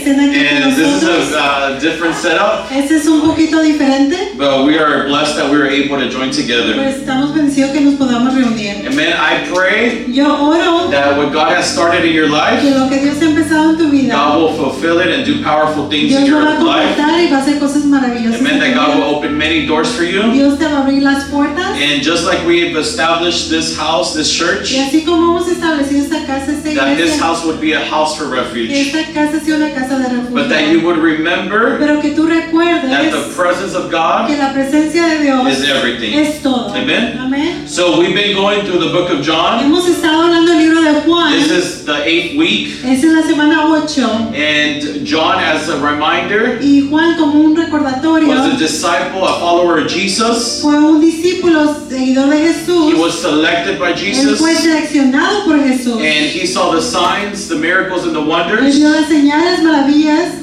estén aquí con And this is nosotros. a different setup, Este es un poquito diferente, but we are blessed that we were able to join together. pues estamos bendecidos que nos podamos reunir. And man, I pray Yo oro that what God has started in your que life, lo que Dios ha empezado en tu vida, God will fulfill it and do powerful things in Dios lo va a your life. completar y va a hacer cosas maravillosas. Amen. en That tu God vida. will open many doors for you. Dios te va a abrir las puertas. And just like we have established this house, this church, Y así como hemos establecido esta casa, esta that this iglesia, house would be a house for que refuge. esta casa sea una casa de refugio. But that you would remember Pero que tú recuerdes that the presence of que God la presencia de Dios is everything. es todo. Amen. Amén. So we've been going through the book of John. Hemos estado hablando del libro de Juan. This is the 8th week. Esa es la semana 8. And John, as a reminder, Y Juan, como un recordatorio, was a disciple, a follower of Jesus. fue un discípulo seguidor de Jesús. He was selected by Él Jesus. fue seleccionado por Jesús. And he saw the signs, the miracles, and the Él wonders. vio las señales, maravillas,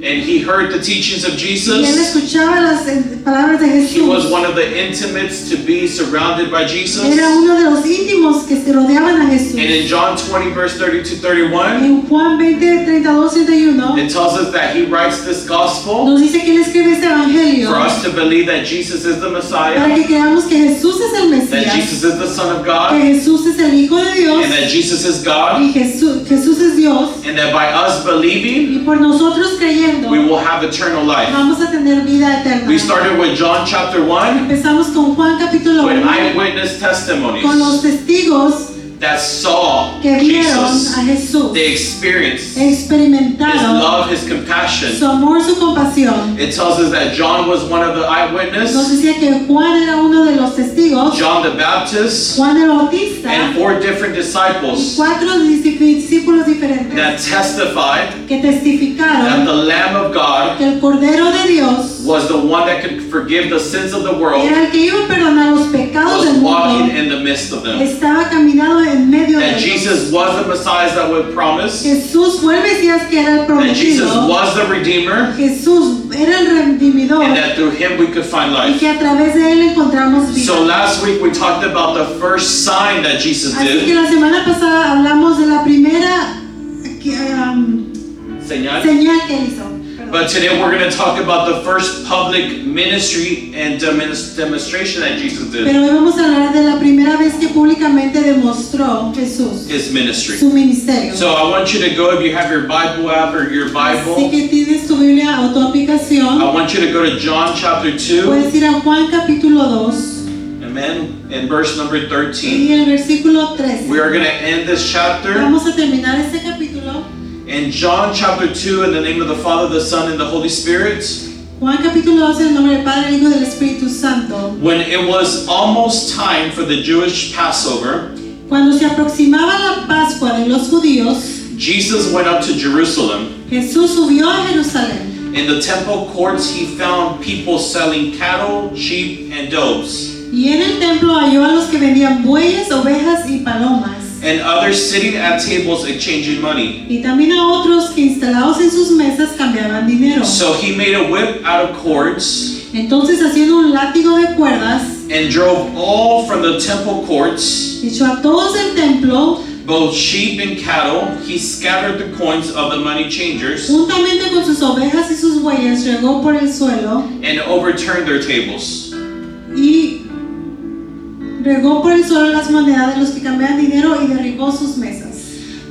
And he heard the teachings of y él Jesus. escuchaba las palabras de He was Jesús. one of the intimates to be surrounded by Jesus. Era uno de los íntimos que se rodeaban a Jesús. And in John 20, verse 32-31, En Juan 20, 32, 31, it tells us that he writes this gospel nos dice que él escribe este evangelio for us to believe that Jesus is the para Messiah, que creamos que Jesús es el that Mesías, Jesus is the Son of que God, Jesús es el Hijo de Dios and that Jesus is God, y Jesús es Dios, and that by us believing, y por nosotros creyendo we will have eternal life. vamos a tener vida eterna. We started with John chapter 1 Empezamos con Juan capítulo with 1, eyewitness testimonies con los testigos that saw que vieron Jesus. a Jesús, They experienced His experimentaron love, His compassion. su amor, su compasión. It tells us that John was one of the Nos eyewitnesses, decía que Juan era uno de los testigos, John the Baptist, Juan el Bautista, and 4 different y disciples 4 discípulos diferentes that testified que that testificaron the Lamb of God que el Cordero de Dios was the one that could forgive the sins of the world, era el que iba a perdonar los pecados was del walking mundo, in the midst of them. estaba caminando en medio de That ellos. Jesus was the Messiah that was promised, Jesús fue el Mesías que era el that Jesus prometido. was the Redeemer, Jesús era el redimidor and that through Him we could find y life. que a través de él encontramos vida. So last week we talked about the first sign that Jesus Así que did. la semana pasada hablamos de la primera Señal. señal que él hizo. Perdón. But today we're going to talk about the first public ministry and demonstration that Jesus did. Pero hoy vamos a hablar de la primera vez que públicamente demostró Jesús His ministry. su ministerio. So I want you to go, if you have your Bible app or your Así Bible, que tienes tu Biblia o tu aplicación, I want you to go to John chapter 2, puedes ir a Juan capítulo 2 amen, and verse number 13. y el versículo 13. We are going to end this chapter Vamos a terminar este capítulo. in John chapter 2 in the name of the Father, the Son, and the Holy Spirit. Juan capítulo 2 en el nombre del Padre, del Hijo y del Espíritu Santo. When it was almost time for the Jewish Passover, Cuando se aproximaba la Pascua de los judíos, Jesus went up to Jerusalem. Jesús subió a Jerusalén In the temple courts, he found people selling cattle, sheep, and doves, y en el templo halló a los que vendían bueyes, ovejas y palomas, and others sitting at tables exchanging money. y también a otros que instalados en sus mesas cambiaban dinero. So he made a whip out of cords Entonces, haciendo un látigo de cuerdas, and drove all from the temple courts, echó a todos del templo, both sheep and cattle. He scattered the coins of the money changers juntamente con sus ovejas y sus bueyes, regó por el suelo and overturned their tables. y regó por el suelo las monedas de los que cambiaban dinero y derribó sus mesas.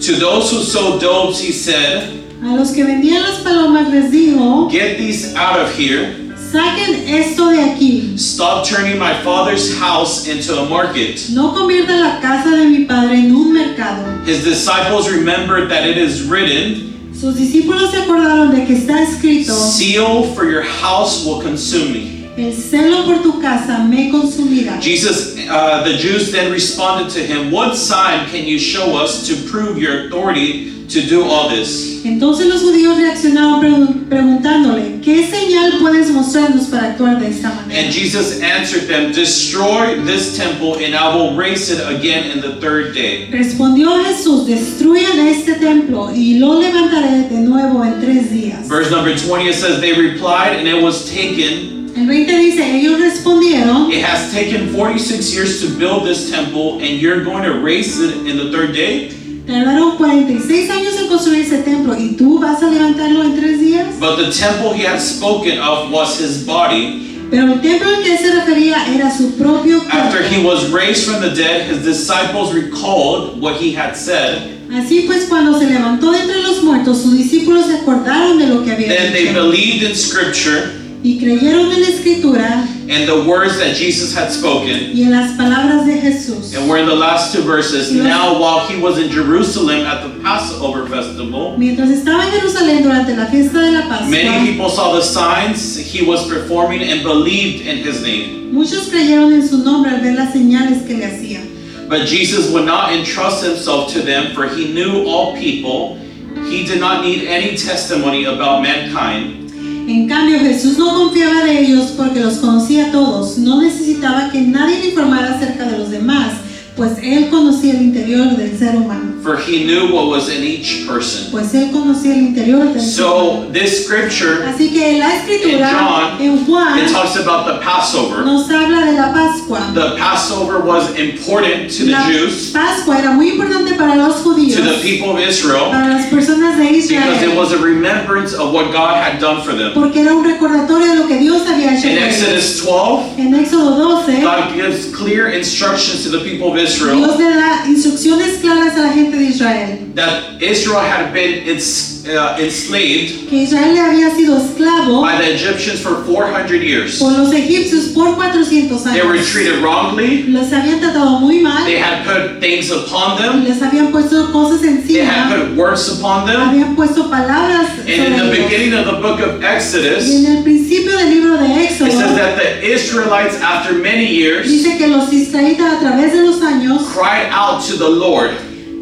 To those who sold doves, he said, A los que vendían las palomas les dijo: "Get these out of here. saquen esto de aquí. Stop turning my father's house into a market." No conviertan la casa de mi padre en un mercado. His disciples remembered that it is written, Sus discípulos se acordaron de que está escrito: "Zeal for your house will consume me." el celo por tu casa me consumirá. The Jews then responded to him, "What sign can you show us to prove your authority to do all this?" Entonces los judíos reaccionaron preguntándole: ¿qué señal puedes mostrarnos para actuar de esta manera? And Jesus answered them, "Destroy this temple and I will raise it again in the third day." Respondió Jesús: destruyan este templo y lo levantaré de nuevo en 3 días. Verse number 20, it says, "They replied, and it was taken, El 20 dice: ellos respondieron: it has taken 46 years to build this temple, and you're going to raise it in the third day?" Tardaron 46 años en construir ese templo y tú vas a levantarlo en 3 días. But the temple he had spoken of was his body. Pero el templo al que él se refería era su propio After cuerpo. he was raised from the dead, his disciples recalled what he had said. Así pues, cuando se levantó de entre los muertos, sus discípulos se acordaron de lo que había Then they dicho believed in Scripture y creyeron en la Escritura and the words that Jesus had spoken. y en las palabras de Jesús. And we're in the last 2 verses. Now, while he was in Jerusalem at the Passover festival, Mientras estaba en Jerusalén durante la fiesta de la Pascua, many people saw the signs he was performing and believed in his name. muchos creyeron en su nombre al ver las señales que le hacía. But Jesus would not entrust himself to them, for he knew all people. He did not need any testimony about mankind. En cambio, Jesús no confiaba de ellos porque los conocía a todos. No necesitaba que nadie le informara acerca de los demás, pues él conocía el interior del ser humano. For he knew what was in each person. Pues él conocía el interior del ser humano. So this scripture, Así que la escritura en it Juan talks about the Passover. nos habla de la Pascua. The Passover was important to the La Jews, Pascua era muy importante para los judíos, to the people of Israel, para las personas de because it Israel, was a remembrance of what God had done for them. porque era un recordatorio de lo que Dios había hecho In por ellos. Exodus 12, En Éxodo 12, God gives clear instructions to the people of Israel Dios le da instrucciones claras a la gente de Israel, that Israel had been enslaved que Israel le había sido esclavo by the Egyptians for 400 years. por los egipcios por 400 They were años. treated wrongly. Los habían tratado muy mal, They had put things upon them. les habían puesto cosas They had encima, put works upon them. habían puesto palabras And in the sobre ellos. beginning of the book of Y Exodus, en el principio del libro de it says Éxodo, that the Israelites, after many years, dice que los israelitas a través de los años cried out to the Lord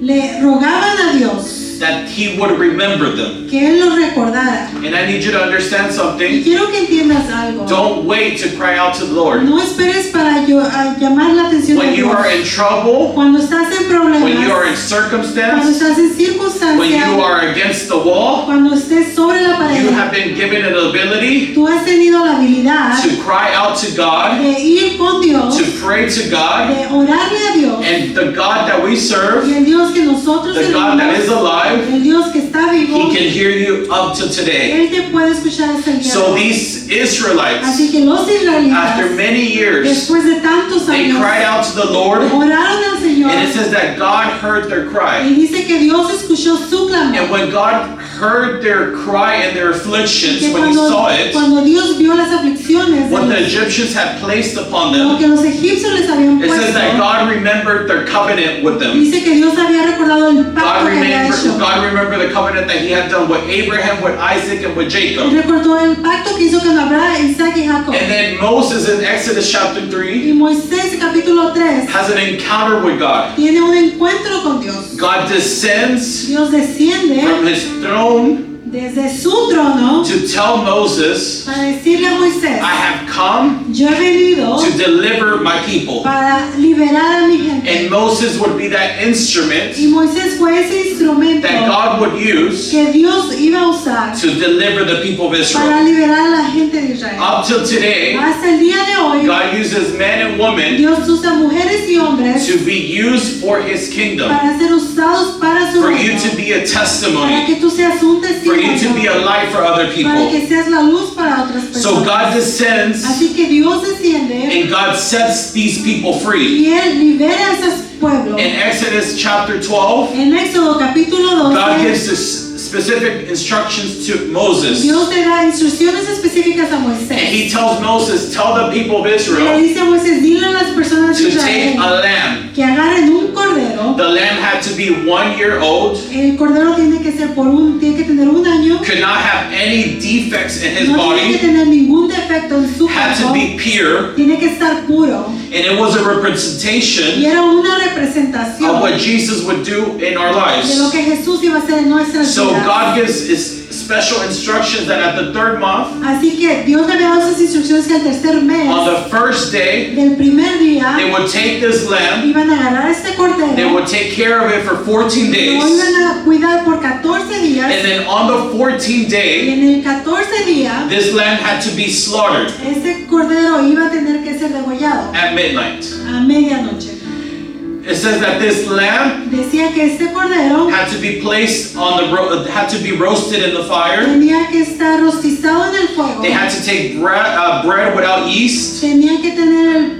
le rogaban a Dios that he would remember them. que Él los recordara. And I need you to understand Y something. quiero que entiendas algo. Don't wait to cry out to the Lord. No esperes para a llamar la atención de When you Dios. are in trouble, Cuando estás en when you are in problemas, cuando circumstance, estás en when you circunstancias, are against the wall, cuando estés sobre la you pared, have been given an ability tú has tenido la habilidad to cry out to God, de ir con Dios, to pray to God, de orarle a Dios, and the God that we y serve, el Dios que nosotros the God that is servimos, alive, el Dios que está vivo, he can hear you up to today. Él te puede escuchar hasta el día de So hoy. these Israelites, Así que los israelitas, after many years, después de tantos they años, cried out to the Lord, oraron al Señor, and it says that God heard their y cry. dice que Dios escuchó su clamor. And when God heard their cry and their afflictions, Que when he saw it, cuando Dios vio las aflicciones what the de Egyptians had placed upon lo them, que los egipcios les habían it says that puesto, God remembered their covenant with them. dice que Dios había recordado el pacto que había hecho. God remembered the covenant that he had done with Abraham, with Isaac, and with Él Jacob. recordó el pacto que hizo con Abraham, Isaac y Jacob. And then Moses in Exodus chapter 3 Y Moisés, capítulo 3, has an encounter with God. tiene un encuentro con Dios. God descends Dios desciende from his throne desde su trono to tell Moses, para decirle a Moisés, I have come yo he venido to deliver my people. para liberar a mi gente. And Moses would be that instrument Y Moisés fue ese instrumento that God would use que Dios iba a usar to deliver the people of para Israel. liberar a la gente de Israel. Up till today, Hasta el día de hoy, God uses men and women Dios usa mujeres y hombres to be used for his kingdom, para ser usados para su for you reino, to be a para testimony, que tú seas un for you to be testimonio, a light for other para people. que seas la luz para otras So personas. God descends Así que Dios desciende and God sets these people free. y Él libera a esos pueblos. In Exodus chapter 12, En Éxodo capítulo God 12, gives us specific instructions to Moses. Dios le da instrucciones específicas a And Moisés. he tells Moses, tell the people of Le Israel dice a Moisés, dile a las personas de to take Israel a lamb. que agarren un cordero. The lamb had to be 1 year old, El cordero tiene que tener un año. could not have any defects in his No tiene que body, tener ningún defecto en su had to cuerpo. be pure, Tiene que estar puro. and it was a Y representation era una representación of what Jesus would do in our de lo lives. que Jesús iba a hacer en nuestras So vidas. God gives special instructions that at the 3rd month, Así que Dios le había dado esas instrucciones que al tercer mes on the first day, del primer día they would take this lamb, iban a agarrar este they cordero, would take care of it for 14 lo days, iban a cuidar por 14 días and then on the 14th y day, en el 14 día this lamb had to be slaughtered ese cordero iba a tener que ser degollado at midnight. a medianoche. It says that this lamb decía que este cordero had to be placed on the had to be roasted in the fire. tenía que estar rostizado en el fuego. They had to take bread without yeast. Tenía que tener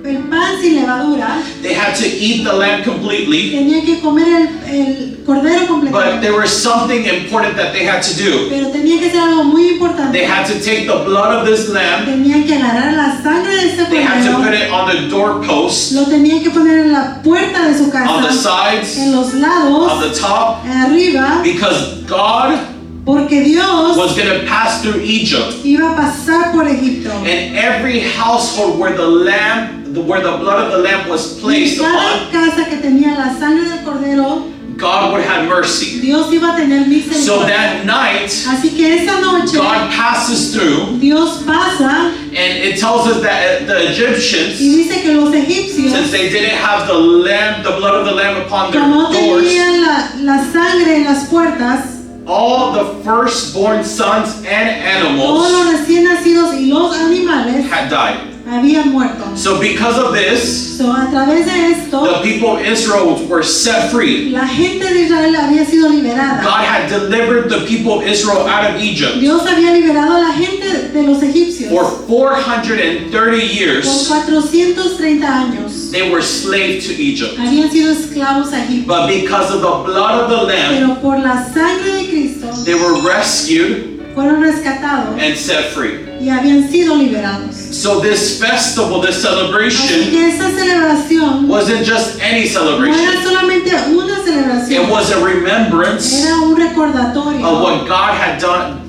el pan sin levadura. They had to eat the lamb completely. Tenía que comer el cordero But completamente. there was something important that they had to do. Pero tenía que ser algo muy They importante. had to take the blood of this lamb. Tenían que agarrar la sangre de este They had to put cordero. it on the doorpost, Lo tenían que poner en la puerta de su on the casa, sides, en los lados, on the top, arriba, because God porque Dios was going to pass through Egypt. iba a pasar por Egipto. And every household where where the blood of the lamb was Y placed cada upon, casa que tenía la sangre del cordero, God would have mercy. Dios iba a tener So misericordia. that night, Así que esa noche God passes through, Dios pasa and it tells us that the y Egyptians, dice que los egipcios, since they didn't have the blood of the lamb upon their como no doors, tenían la sangre en las puertas, all the firstborn sons and todos animals los recién nacidos y los animales had died. habían muerto. So because of this, So, a través de esto, the people of Israel were set free. la gente de Israel había sido liberada. God had delivered the people of Israel out of Egypt. Dios había liberado a la gente de los egipcios. For 430 Por years, 430 años they were slaves to Egypt. habían sido esclavos a Egipto. But because of the blood of the Lamb, Pero por la sangre de Cristo they were rescued fueron rescatados and set free. y habían sido liberados. So this festival, this Así celebration, que esa celebración wasn't just any no celebration. era solamente una It celebración, was a remembrance era un recordatorio of what God had done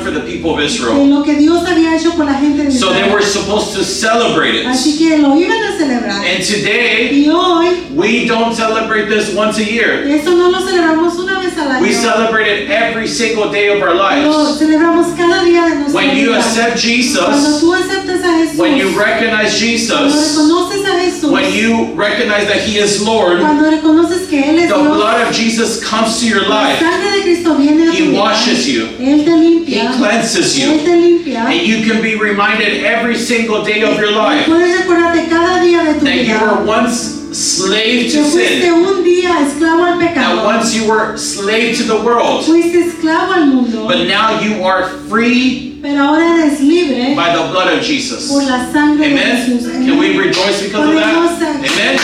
for the people of de Israel. lo que Dios había hecho por la gente de So they were Israel. supposed to celebrate it. Así que lo iban a celebrar. And today, Y hoy, we don't celebrate this once a year. eso no lo celebramos una vez al We año, celebrate it every single day of our lo lives. celebramos cada día de nuestra When you vida. accept Cuando Jesus, tú aceptas a Jesús, when you recognize cuando Jesus, reconoces a Jesús, when you recognize that He is Lord, cuando reconoces que Él es the Dios, blood of Jesus comes to your la life. sangre de Cristo viene a tu He vida. washes you. Él te He limpia. cleanses Él you. te limpia. And you can be reminded every single day of your life Puedes recordarte cada día de tu that you vida were once slave que to fuiste sin, un día esclavo al that pecado. once you were slave to the world, Fuiste esclavo al mundo, but now you are free pero ahora eres libre by the blood of Jesus. por la sangre de Amen? Jesús. Can we rejoice because of Podemos, that? Amen?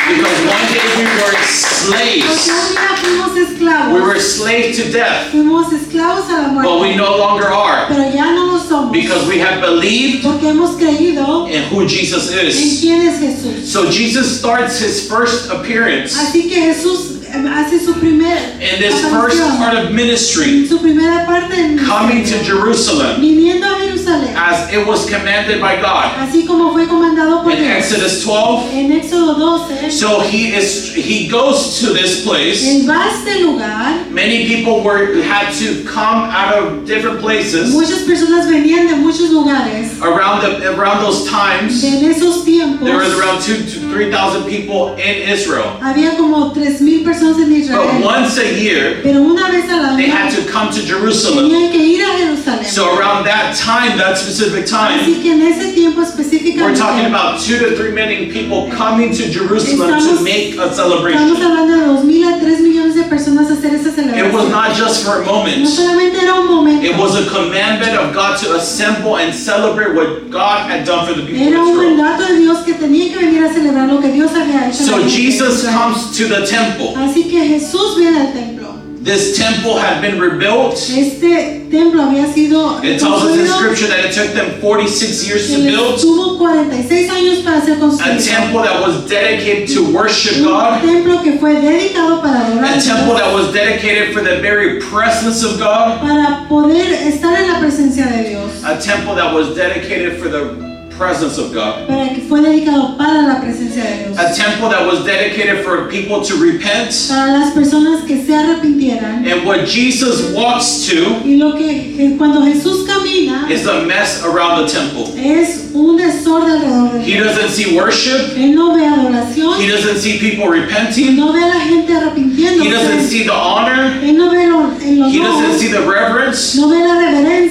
Because one day we were Porque slaves. un día fuimos We esclavos, were slaves to death, fuimos esclavos a la but we muerte, no longer are pero ya no lo somos, because we have believed porque hemos creído in who Jesus en is. quién es Jesús. So Jesus starts his first appearance Así que Jesús hace su primer in this first aparición, part of ministry, en su primera parte en coming to Jerusalem viniendo a Jerusalén, as it was commanded by God. así como fue comandado por In Dios. Exodus 12, En Éxodo 12, so he goes to this place. él va a este lugar. Many people had to come out of different places Muchas personas venían de muchos lugares. around those times. En esos tiempos There was around 2,000 to 3,000 people in Israel. había como 3,000 personas en But Israel. once a year, Pero una vez al they año had to come to Jerusalem. tenían que ir a Jerusalén. So around that time, that specific time, Así que en ese tiempo we're específicamente talking about 2 to 3 million people coming to Jerusalem to Estamos- make a estamos celebration. hablando de 2,000 a 3 millones de personas a hacer esa It was celebración. not just for a No moment. solamente era un momento, It was a commandment of God to assemble and celebrate what God had done for the people era of un Israel. mandato de Dios que tenía que venir a celebrar lo que Dios había hecho. en la So gente de Jesus Israel. comes to the temple. Así que Jesús viene al templo. This temple had been rebuilt. Este templo había sido It tells us in construido, scripture that it took them 46 years to que les build. tuvo 46 años para ser A construido. temple that was dedicated to worship Un God. templo que fue dedicado para adorar A a temple Dios, that was dedicated for the very presence of God. para poder estar en la presencia de Dios, A temple that was dedicated for the presence of God. para que fue dedicado para la presencia de Dios, A temple that was dedicated for people to repent. para las personas que se arrepintieran. And what Jesus walks to Y lo que cuando Jesús camina is a mess around the temple. es un desorden alrededor de He Dios. doesn't see worship. Él no ve adoración, He doesn't see people repenting. no ve a la gente He doesn't arrepintiéndose, see the honor. él no ve el He doesn't honor, see the reverence. no ve la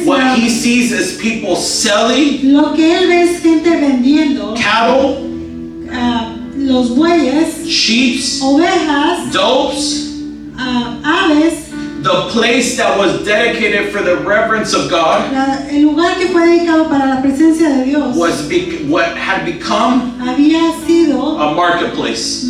What reverencia. he sees is people selling Lo que él ve es gente vendiendo cattle, los bueyes, sheep, ovejas, goats. aves, The place that was dedicated for the reverence of God el lugar que fue dedicado para la presencia de Dios was what had become había sido a marketplace,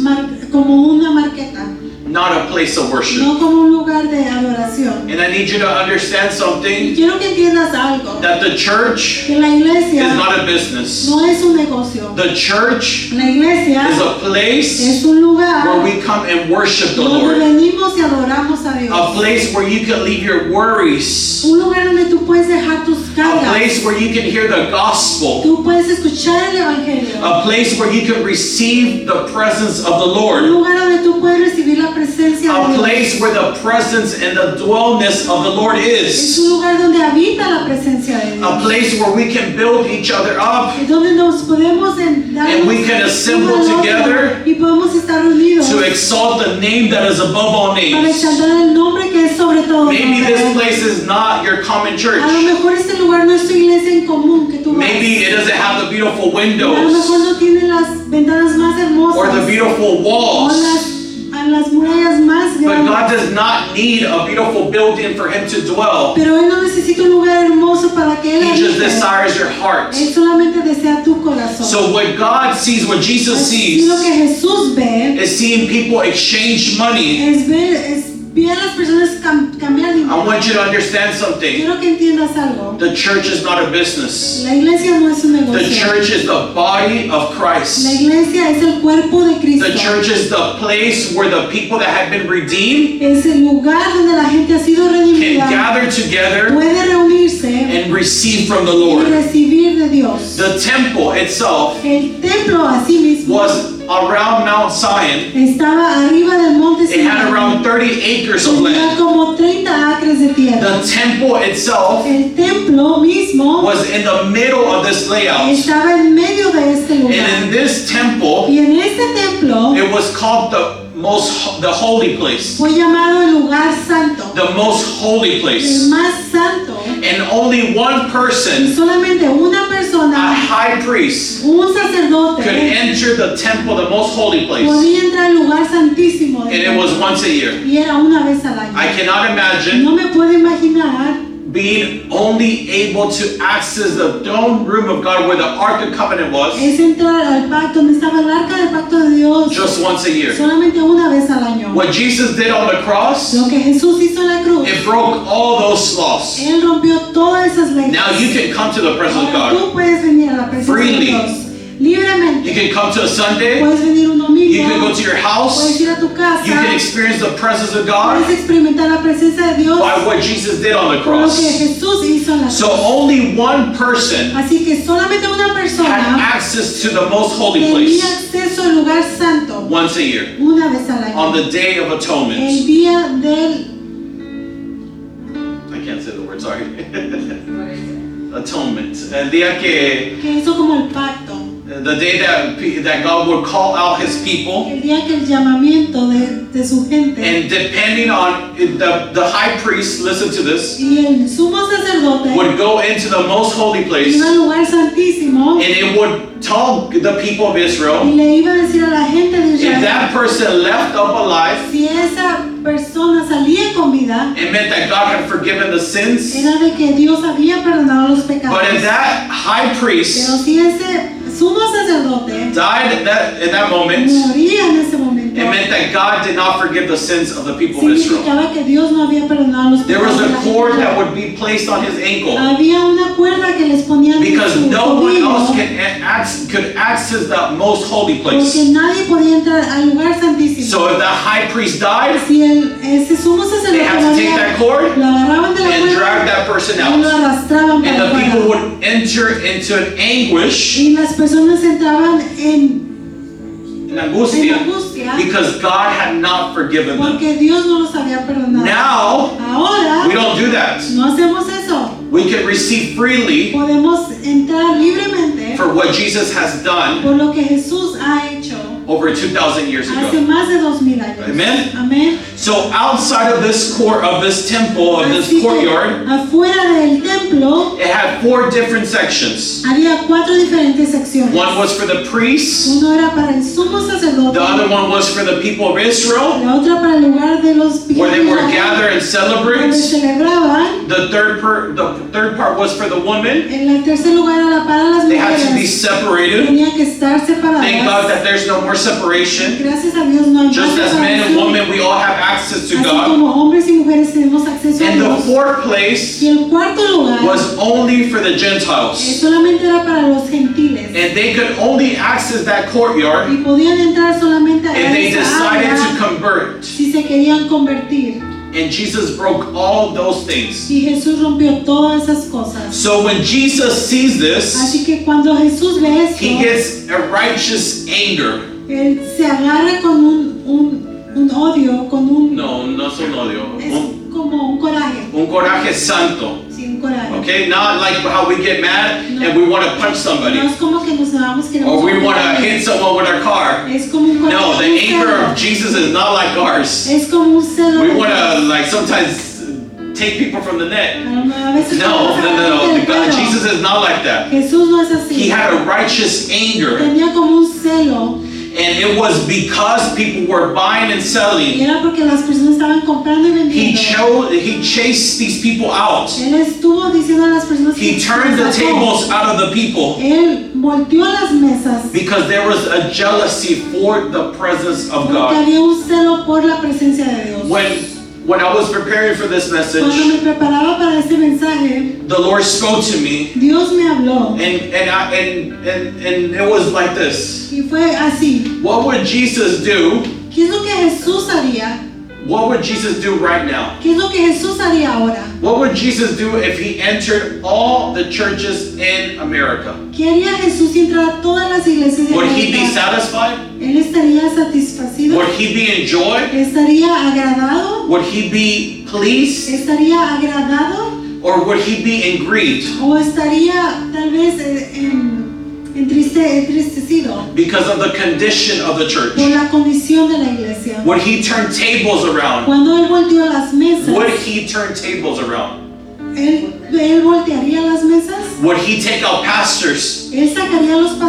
como una marqueta, not a place of worship. no como un lugar de adoración. And I need you to understand Y something, quiero que entiendas algo, that the church que la iglesia is not a business. no es un negocio. The church La iglesia is a place es un lugar where we come and worship the donde Lord. venimos y adoramos a A Dios. place where you can leave your worries. Un lugar donde tú puedes dejar tus A cargas. place where you can hear the gospel. Tú puedes escuchar el evangelio. A place where you can receive the presence of the Un Lord. lugar donde tú puedes recibir la presencia de A Dios. place where the presence and the dwellness of the Lord Es is. un lugar donde habita la presencia de A Dios. place where we can build each other up Es donde nos podemos dar And we can assemble uno al otro together y podemos estar unidos to exalt the name that is above all para names. exaltar el nombre que es sobre todo Maybe nombre. this place is not your common church. A lo mejor este lugar no es tu iglesia en común que tú vas. Maybe it doesn't have the beautiful A lo windows mejor no tiene las ventanas más hermosas or the beautiful o walls. las murallas más But grandes. God does not need a beautiful building for Him to dwell. Pero Él no necesita un lugar hermoso para que Él He just habite. desires your heart. Él solamente desea tu corazón. So what God sees, what Jesus Así sees, lo que Jesús ve is seeing people exchange money. es ver a las personas cambiar I dinero. want you to understand something. Quiero que entiendas algo. The church is not a business. La iglesia no es un The negocio. church is the body of La Christ. iglesia es el cuerpo de Cristo. The church is the place where the people that have been redeemed Es el lugar donde la gente ha sido can redimida. gather together Puede reunirse and receive from the y Lord. recibir de Dios. The temple itself El templo a sí mismo was around Mount Zion. estaba arriba del monte It had Sinaí. around 30 acres of Tenía land. como 30 acres de tierra. The temple itself El templo mismo was in the middle of this layout. estaba en medio de este And lugar. in this temple, Y en este templo it was called the holy place. fue llamado el lugar santo, The most holy el place. más santo. And only one Y person, solamente una a persona, high priest, un sacerdote, could enter the temple, the most holy place. podía entrar al lugar santísimo del And it templo. was once a year. Y era una vez al año. I cannot imagine No me puedo imaginar being only able to access the throne room of God where the Ark of Covenant was es entrar al pacto, donde estaba el arca del pacto de Dios, just once a year. solamente una vez al año. What Jesus did on the cross, Lo que Jesús hizo en la cruz, it broke all those laws. Él rompió todas esas leyes. Now you can come to the presence of Ahora God. tú puedes venir a la presencia Freely. de Dios libremente. You can come to a Sunday. Puedes venir un domingo, You can go to your puedes house. ir a tu casa, You can experience the presence of God puedes experimentar la presencia de Dios by what Jesus did on the por lo que cross. Jesús hizo en la So cruz. only one person Así que solamente una had persona access to the most holy tenía place acceso al lugar santo once a year una vez al on año. the Day of El Atonement. día del I can't say the word, sorry. Atonement. El día que, que hizo como el pacto, the day that God would call out His people, el día que el llamamiento de su gente and depending on the high priest, listen to this, y el sumo sacerdote would go into the most holy place, iba al lugar santísimo and it would tell the people of y Israel, le iba a decir a la gente de if Israel, that person left up alive, si esa persona salía con vida, it meant that God had forgiven the sins. era de que Dios había perdonado los pecados. But if that high Pero priest si ese sumo sacerdote died in that moment, moría en ese momento, it meant that God did not forgive the sins of the people of Israel. significaba que Dios no había perdonado los There pecados was de la a cord gente. that would be placed on his ankle Había una cuerda que les ponían en because su no one tobillo, else could access the most holy place. porque nadie podía entrar al lugar santísimo. So if that high priest died, Si ese sumo they sacerdote had to take that cord lo agarraban de la and drag cuerda that person y lo out. arrastraban And para the people afuera. would enter into an anguish, Y las personas entraban en angustia, angustia because God had not forgiven them. porque Dios no los había perdonado. Now, Ahora we don't do that. no hacemos eso. We can receive freely Podemos entrar libremente for what Jesus has done por lo que Jesús ha hecho over 2,000 years hace ago. más de 2000 años. Amen. Amén. So outside of this court, of this temple, of Así this que courtyard, afuera del templo, templo it had 4 different sections. había 4 diferentes secciones. One was for the priests, Uno era para el sumo sacerdote, the other one was for the people of Israel, la otra para el lugar de los where they were donde gathered and celebrate. celebraban. The third part was for the women. En el tercer lugar era para las They had to be mujeres. separated. Tenían que estar separadas. Thank God that there's no more separation. Gracias a Dios no hay Just más as men and separación. women, we all have access to Así God. como hombres y mujeres tenemos acceso a And the Dios. fourth place Y el cuarto lugar was only for the Gentiles. solamente era para los gentiles. And they could only access that courtyard Y podían entrar solamente a if they esa decided área to convert. si se querían convertir. And Jesus broke all those things. Y Jesús rompió todas esas cosas. So when Jesus sees this, Así que cuando Jesús ve esto, he gets a righteous anger. él se agarra con un odio, con un... No es un odio. Es como un coraje. Un coraje santo. Sí, un coraje. Okay, not like how we get mad and we want to punch somebody. No es como que nos vamos, Or we want to golpear. hit someone with our car. Es como un coraje. No, the un anger celo. of Jesus is not like ours. Es como un celo. We de want to Dios. like sometimes take people from the net. A veces No. del God, pelo. Jesus is not like that. Jesús no es así. He had a righteous anger. Tenía como un celo. And it was because people were buying and Y selling. era porque las personas estaban comprando y He vendiendo. chased these people out. Él estuvo diciendo a las personas He que turned the las sacó. tables out of the people Él volteó las mesas because there was a jealousy for the presence of porque God. había un celo por la presencia de Dios. When I was preparing for this Cuando me message, preparaba para este mensaje, the Lord spoke to me, Dios me habló and it was like this. y fue así. What would Jesus do? ¿Qué es lo que Jesús haría? What would Jesus do right now? ¿Qué es lo que Jesús haría ahora? What would Jesus do if he entered all the churches in America? ¿Qué haría Jesús si entrara a todas las iglesias de Would he be América? satisfied? ¿Él estaría satisfacido? Would he be in joy? ¿Estaría agradado? Would he be pleased? ¿Estaría agradado? Or would he be grieved ¿O estaría tal vez entristecido because of the condition of the church? por la condición de la iglesia? Would he turn tables around? Cuando Él volteó las mesas, Would he turn tables around? ¿Él voltearía las mesas? Would he take out pastors? ¿Él sacaría a los Would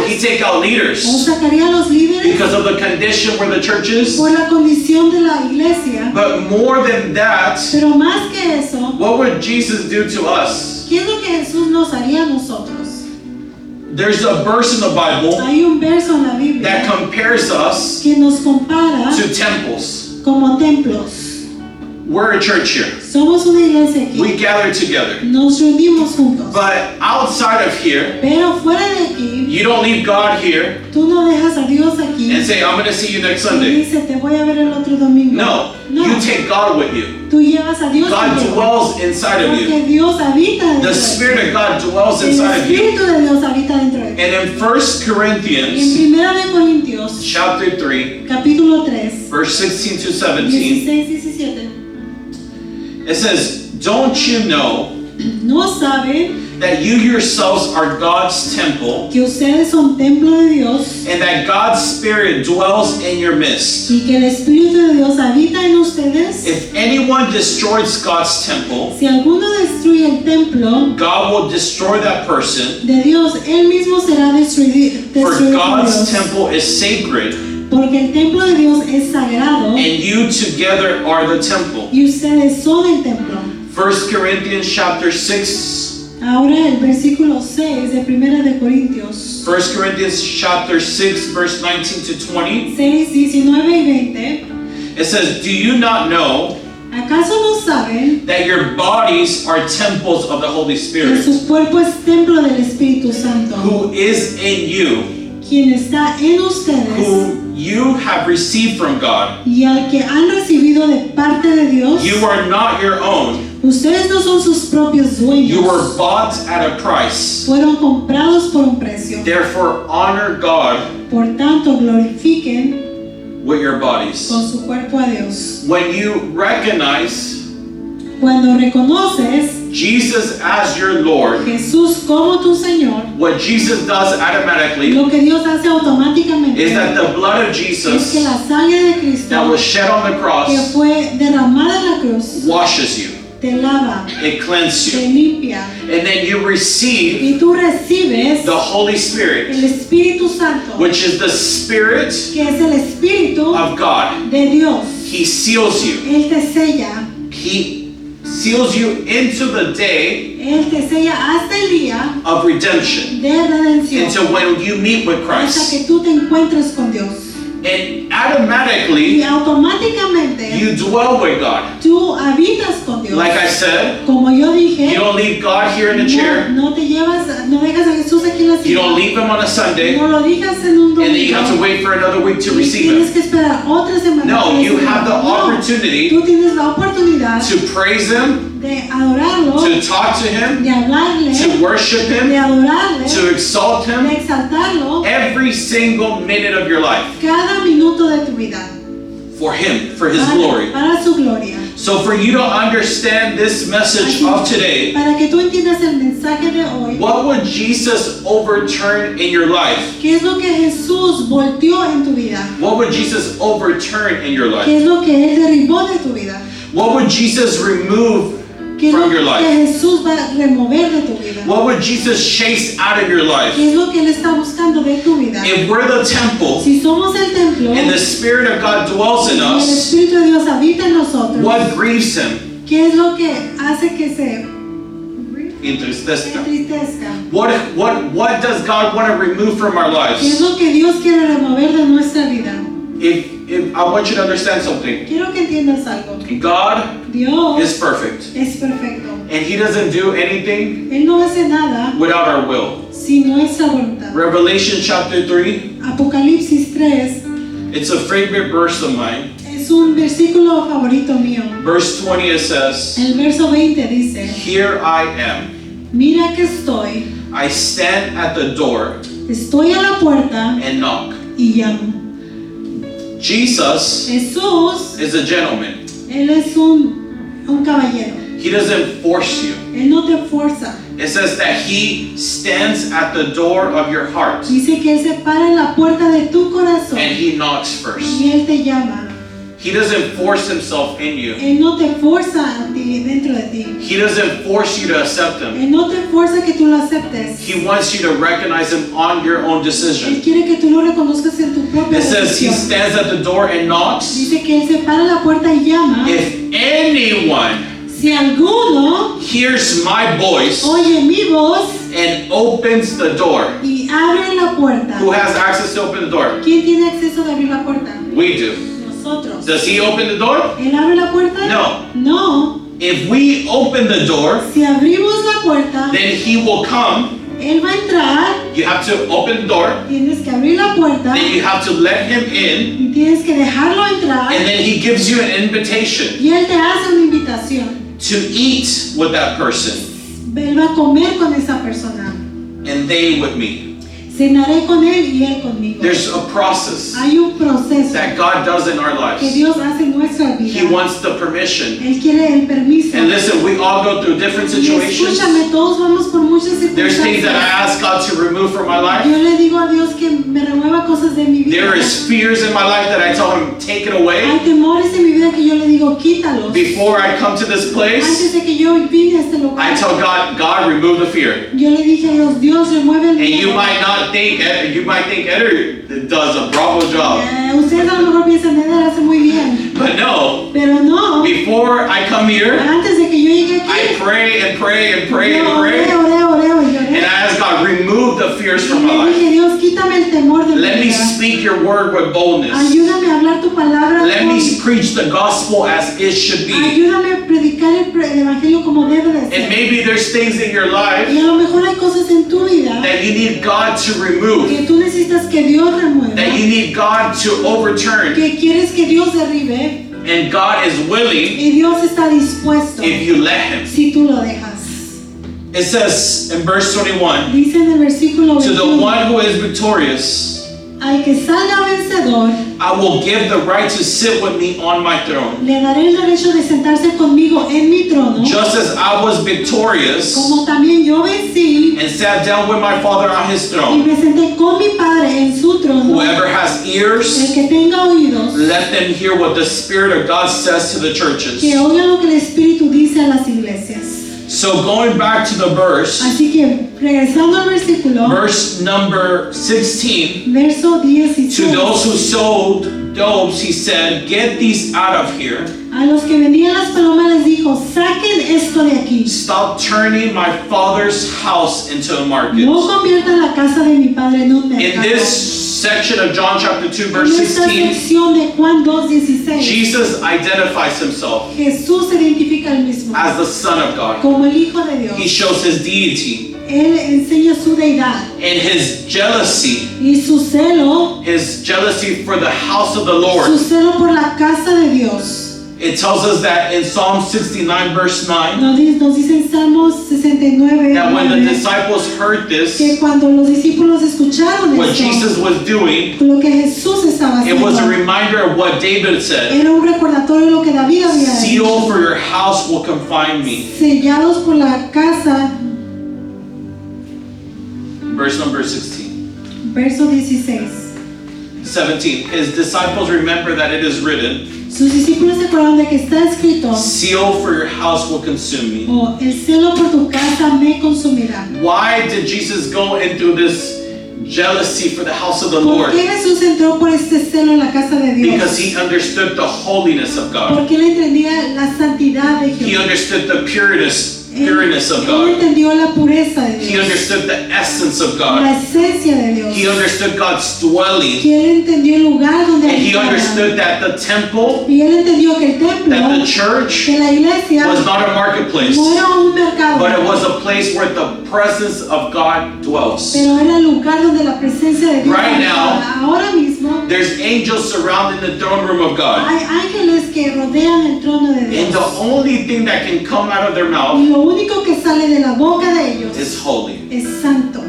he pastores? take out ¿O leaders sacaría a los líderes? because of the condition where the church is? Por la condición de la iglesia. But more than that, Pero más que eso, what would Jesus do to us? ¿qué es lo que Jesús nos haría a nosotros? There's a verse in the Bible Hay un verso en la that Biblia compares us que nos compara to temples. como templos. We're a church here. Somos una iglesia aquí. We gather together. Nos reunimos juntos. But outside of here, Pero fuera de aquí, you don't leave God here tú no dejas a Dios aquí and say, I'm going to see you next y Sunday. dice, te voy a ver el otro domingo. No, No. you take God with you. Tú llevas a Dios God contigo. dwells inside of you. Porque Dios habita dentro The de ti. Spirit of God dwells El inside of you. Espíritu de Dios habita dentro de ti. And in 1 Y en Corinthians 1 de Corintios, chapter 3, capítulo 3, verse 16 to 17, 16-17, it says, don't you know ¿no saben that you yourselves are God's temple que ustedes son templo de Dios and that God's Spirit dwells in your midst? y que el Espíritu de Dios habita en ustedes? If anyone destroys God's temple, Si alguno destruye el templo God will destroy that person, de Dios, él mismo será destruido for por God's Dios. temple is sacred, Porque el templo de Dios es sagrado and you together are the temple. y ustedes son el templo. 1 Corinthians chapter 6, Ahora el versículo 6 de 1 de Corintios 1 Corinthians chapter 6, verse 19 to 20, 6, 19 y 20. it says, do you not know ¿Acaso no saben that your bodies are temples of the Holy que Spirit, su cuerpo es templo del Espíritu Santo, who is in you, quien está en ustedes who you have received from God? y al que han recibido de parte de Dios? You are not your own. Ustedes no son sus propios You were dueños, bought at a price. fueron comprados por un precio. Therefore, honor God Por tanto, glorifiquen with your bodies. con su cuerpo a Dios. When you recognize Cuando reconoces Jesus as your Lord, Jesús como tu Señor, what Jesus does automatically lo que Dios hace automáticamente is that the blood of es que Jesus la sangre de that Cristo was shed on the que cross fue derramada en la cruz washes you. te lava, it cleanses te you. limpia, And then you receive y tú recibes the Holy Spirit, el Espíritu Santo, which is the Spirit que es el Espíritu of God. de Dios. He seals you. Él te sella, He seals you into the day Él te sella hasta el día of redemption, de redención, into when you meet with hasta Christ. que tú te encuentres con Dios. And Y automatically, automáticamente you dwell with God. tú habitas con Dios. Like I said, Como yo dije, you don't leave God here in the chair. no te llevas, no dejas a Jesús aquí en la You don't silla, leave Him on a Sunday, no lo dejas en un and then you have to domingo, wait for another week to y receive tienes Him. que esperar otra semana. No, para you recibirlo. have the No, opportunity tú tienes la oportunidad to praise Him, de adorarlo, to talk to Him, de hablarle, to worship de Him, adorarle, to exalt de Him exaltarlo every single minute of your life cada minuto de tu vida for Him, for His para, glory. para su gloria. So for you to understand this message Así, of today, para que tú entiendas el mensaje de hoy, what would Jesus overturn in your life? ¿qué es lo que Jesús volteó en tu vida? What would Jesus overturn in your life? ¿Qué es lo que Él derribó de tu vida? What would Jesus remove ¿Qué es lo from your que life? Jesús va a remover de tu vida? What would Jesus chase out of your life? ¿Qué es lo que Él está buscando de tu vida? If we're the temple Si somos el templo and the Spirit of God dwells in y el us, Espíritu de Dios habita en nosotros, what grieves Him? ¿qué es lo que hace que se Entristezca. entristezca? What does God want to remove from our ¿Qué es lives? lo que Dios quiere remover de nuestra vida? If I want you to understand something, Quiero que entiendas algo. God Dios is perfect, es perfecto. and He doesn't do anything Él no hace nada without our will. sin nuestra voluntad. Revelation chapter 3, Apocalipsis 3 it's a favorite verse of mine. es un versículo favorito mío. Verse 20 it says, El verso 20 dice, "Here I am. mira que estoy I stand at the door a la puerta and knock." y llamo. Jesus Jesús, is a gentleman. Él es un caballero. He doesn't force you. Él no te fuerza. It says that He stands at the door of your heart Dice que Él se para en la puerta de tu corazón and He knocks first. y Él te llama. He doesn't force Himself in you. Él no te fuerza a ti, dentro de ti. He doesn't force you to accept Him. Él no te fuerza que tú lo aceptes. He wants you to recognize Him on your own Él decision. quiere que tú lo reconozcas en tu propia It says He decisión. stands at the door and knocks. Dice que Él se para en la puerta y llama. If anyone Si alguno hears my voice oye mi voz and opens the door, y abre la puerta. who has access to open the door? ¿Quién tiene acceso de abrir la puerta? We do. Nosotros. Does He open the door? ¿Él abre la puerta? No. No. If we open the door, Si abrimos la puerta, then He will come. Él va a entrar. You have to open the door, Tienes que abrir la puerta then you have to let Him in, y tienes que dejarlo entrar. and then He gives you an invitation Y Él te hace una invitación. to eat with that person Él va a comer con esa persona. and they with me. Cenaré con Él y Él conmigo. There's a process Hay un proceso that God does in our que lives. Dios hace en nuestra vida. He wants the permission. Él quiere el permiso. And listen, we all go through different Y situations. escúchame, todos vamos por muchas There's things that I circunstancias. ask God to remove from my life. Yo le digo a Dios que me remueva cosas de mi vida. There is fears in my life that I tell Him, take it Hay away. temores en mi vida que yo le digo, quítalos. Before I come to this place, Antes de que yo vine a este I lugar, tell God, God, remove the fear. yo le dije a Dios, Dios remueve el And you miedo. might not think, you might think Eder does a bravo job. Ustedes a lo mejor piensan, Eder hace muy bien. But no, Pero no, before I come here, antes de que yo llegue I aquí, pray and pray and pray yo and oré, pray. oré y And lloré. I ask God, remove the fears Y from my le life. dije, Dios, quítame el temor de mi Let me vida. speak your word with boldness. Ayúdame a hablar tu palabra. Let me preach the gospel as it should be. Ayúdame a predicar el evangelio como debe de And ser. maybe there's things in your Y life a lo mejor hay cosas en tu vida that you need God to remove, que tú necesitas que Dios remueva, that you need God to overturn. que quieres que Dios derribe, And God is willing y Dios está dispuesto if you let Him. si tú lo dejas. It says in verse 21, Dice en el versículo to the 21, one who is victorious, al que salga vencedor, I will give the right to sit with me on my throne. le daré el derecho de sentarse conmigo en mi trono, Just as I was victorious como también yo vencí and sat down with my Father on his y throne. me senté con mi Padre en su trono. Whoever has El ears, que tenga oídos, let them hear what the Spirit of God says to the churches. que oiga lo que el Espíritu dice a las iglesias. So going back to the verse, Así que, regresando al versículo, verse number 16, verso to 16. those who sold doves, he said, get these out of here. A los que vendían las palomas les dijo, saquen esto de aquí. Stop turning my Father's house into a market. No conviertan la casa de mi Padre en un In mercado. this section of John chapter 2, En verse esta 16, sección de Juan 2:16, Jesus identifies himself Jesús se identifica al mismo as the Son of God. como el Hijo de Dios. He shows his deity Él enseña su deidad and his jealousy, y su celo for the house of the su Lord. celo por la casa de Dios. It tells us that in Psalm 69, verse 9, Nos dice en Salmos 69 that when the 9, disciples heard this, que cuando los discípulos escucharon what esto, Jesus was doing, lo que Jesús estaba it was a haciendo, reminder of what David said. era un recordatorio de lo que David había Seal dicho. for your house will confine me. Sellados por la casa, Verse number 16. verso 16. 17. His disciples remember that it is written, Sus discípulos se acordaron de que está escrito, seal for your house will consume me. oh, el celo por tu casa me consumirá. Why did Jesus go into this jealousy for the house of the ¿Por Lord? qué Jesús entró por este celo en la casa de Dios? Because he understood the holiness of God. Porque él entendía la santidad de He Jehová. understood the pureness of Él God. entendió la pureza de He Dios, understood the essence of la God. esencia de Dios. He understood God's dwelling. Que él entendió el lugar donde And he habitaba. understood that the temple, Y él entendió que el templo, that the church que la iglesia, was not a marketplace, no era un mercado, but it was a place where the presence of God dwells. pero era el lugar donde la presencia de Dios Right now, habitaba. Ahora mismo There's angels surrounding the throne room of God. hay ángeles que rodean el trono de And Dios. the only thing that can come out of their Y mouth lo único que sale de la boca de ellos is holy. es santo.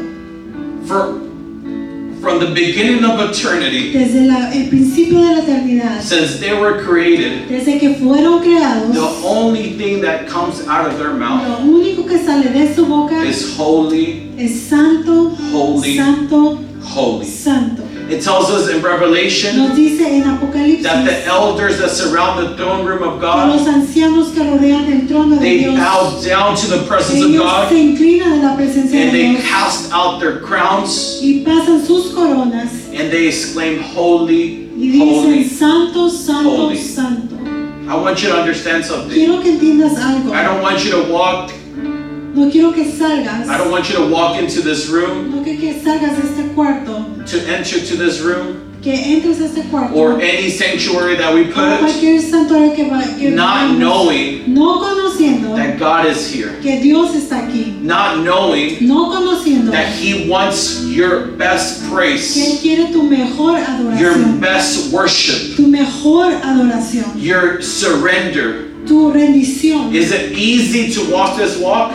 From the beginning of eternity, Desde el principio de la eternidad, since they were created, desde que fueron creados, the only thing that comes out of their mouth lo único que sale de su boca is holy, es santo, holy, santo, holy. santo. It tells us in Revelation Nos dice en Apocalipsis that the elders that surround the throne room of que los God, ancianos que rodean el trono de they Dios, bow down to the presence of ellos God se inclinan a la presencia and de they Dios cast out their crowns y pasan sus coronas and they exclaim, holy, y dicen holy. santo, santo, holy. santo. I want you to understand something. Quiero que entiendas algo. I don't want you to walk, No quiero que salgas. I don't want you to walk into this room, No que salgas de este cuarto, to enter to this room, que entres a este cuarto. or any sanctuary that we O put, cualquier santuario que not vayamos, knowing no conociendo that God is here, que Dios está aquí, not knowing no conociendo that He wants your best que Él praise, quiere tu mejor your adoración, best worship, tu mejor adoración, your surrender. tu rendición. Is it easy to walk this walk?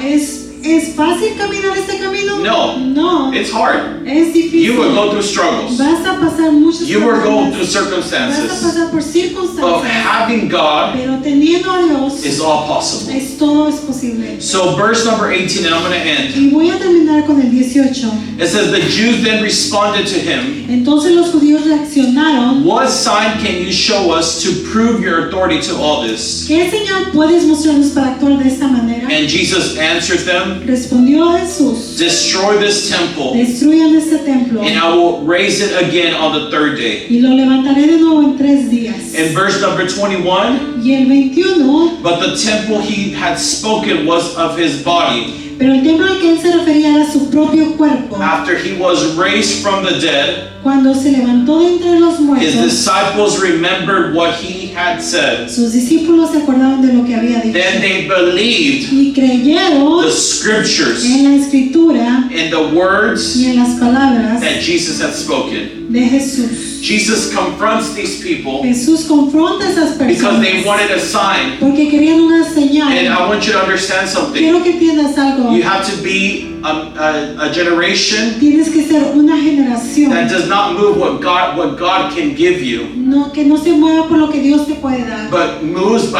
¿Es fácil caminar este camino? No. No, It's hard. es difícil. You will go through struggles. Vas a pasar muchas You will go problemas. through Vas a circumstances. pasar por But circunstancias. having God Pero teniendo a Dios, is all possible. todo es posible. So verse number 18, and I'm going to end. Y voy a terminar con el 18. It says, the Jews then responded to him, Entonces los judíos reaccionaron. what sign can you show us to prove your authority to all this? ¿Qué señal puedes mostrarnos para actuar de esta manera? And Jesus answered them, Respondió Jesús, destroy this temple, destruyan este templo and I will raise it again on the third day. y lo levantaré de nuevo en 3 días. In verse number 21, Y el 21, but the temple he had spoken was of his body. pero el templo al que él se refería era su propio cuerpo. After he was raised from the dead, Cuando se levantó de entre los his muertos, disciples remembered what he had said. sus discípulos se acordaron de lo que había dicho Then they believed y creyeron the scriptures en la escritura and the words y en las palabras that Jesus had spoken. de Jesús. Jesus confronts these people Jesús confronta a esas because they personas wanted a sign. porque querían una señal. And I want you to understand something. Quiero que entiendas algo. You have to be a generation Tienes que ser una generación that does not move what God can give you, que no se mueva por lo que Dios te puede dar, but moves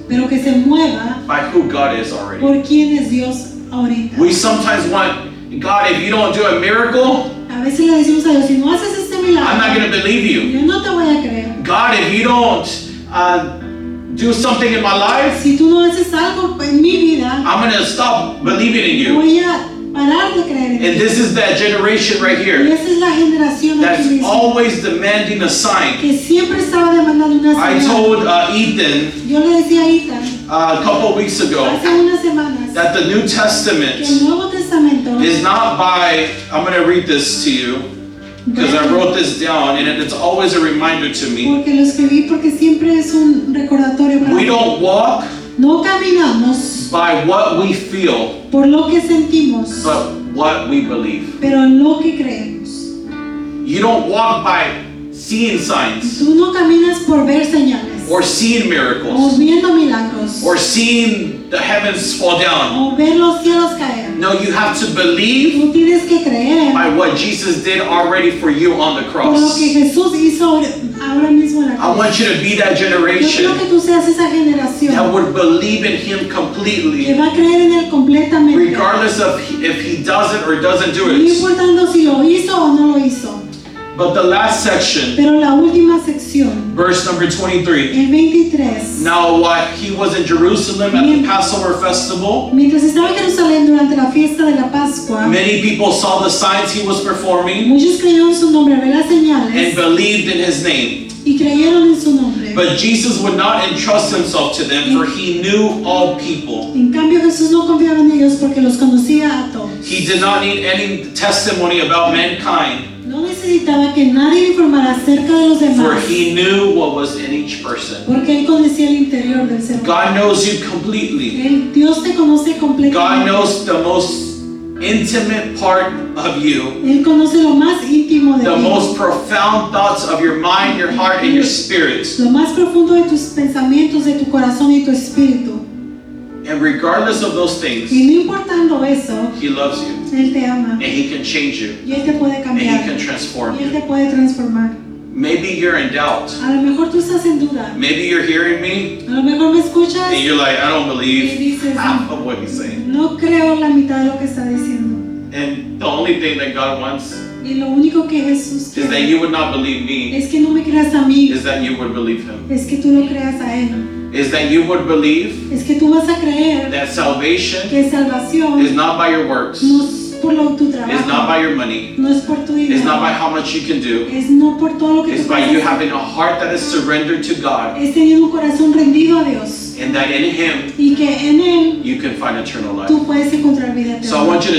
pero que se mueva by who God is already. por quién es Dios ahorita. We sometimes want, God, if you don't do a miracle, A veces le decimos a Dios, si no haces este I'm not going milagro, to believe you. yo no te voy a creer. God, if you don't do something in my life, Si tú no haces algo en mi vida, I'm going to stop believing in you. voy a parar de creer en And ti. this is that generation right Y here esa es la generación that's aquí mismo, always demanding a sign. que siempre estaba demandando una I señal. told Ethan Yo le decía a Ethan a couple weeks ago hace unas semanas that the New que el Testament Nuevo Testamento is not by, I'm going to read this to you because I wrote this down and it's always a reminder to me. porque lo escribí porque siempre es un recordatorio para We mí. don't walk No caminamos by what we feel, por lo que sentimos, but what we believe. pero en lo que creemos. You don't walk by seeing signs Tú no caminas por ver señales, or seeing o miracles viendo milagros, or seeing the heavens fall down. o ver los cielos caer. No, you have to believe Tú tienes que creer by what Jesus did already for you on the por lo cross. que Jesús hizo ahora mismo en la I cruz. want you to be that Yo quiero generation que tú seas esa generación that would believe in Him que completely, va a creer en Él completamente, regardless of if He does it or doesn't do no it. importando si lo hizo o no lo hizo. But the last section, Pero la última sección, verse number 23. el 23. Now, while He was in Jerusalem at the Passover festival, Mientras estaba en Jerusalén durante la fiesta de la Pascua, many people saw the signs He was performing muchos creyeron su nombre, ver las and señales believed in His name. y creyeron en su nombre. But Jesus would not entrust Himself to them, for He knew all people. En cambio, Jesús no confiaba en ellos porque los conocía a todos. He did not need any testimony about mankind, No necesitaba que nadie le informara acerca de los for demás, He knew what was in each person. porque Él conocía el interior del ser humano. God knows you completely. Dios te conoce God completamente. knows the most intimate part of you, Él conoce lo más íntimo de the ti, most profound thoughts of your mind, your heart, and your spirit. lo más profundo de tus pensamientos, de tu corazón y tu espíritu. And regardless of those things, Y no importando eso, He loves you, Él te ama and He can change you, y Él te puede and He cambiar can transform y Él te you. puede transformar. Maybe you're in doubt. A lo mejor tú estás en duda, Maybe you're hearing me, a lo mejor me escuchas and you're like, I don't y believe dices, half of what He's saying. no creo la mitad de lo que está diciendo. And the only thing that God wants Y lo único que Jesús is that quiere you would not believe me, es que no me creas a mí, is that you would believe Him. es que tú lo creas a Él, Is that you would believe es que tú vas a creer that salvation que salvación is not by your works, no es por tu is not trabajo, by your money, no es por tu is not by dinero, how much you can do. es no por todo lo que It's tú by puedes you hacer. having a heart that is surrendered to God, Es teniendo un corazón rendido a Dios and that in Him y que en Él you can find eternal life. tú puedes encontrar vida So I eterna. want you to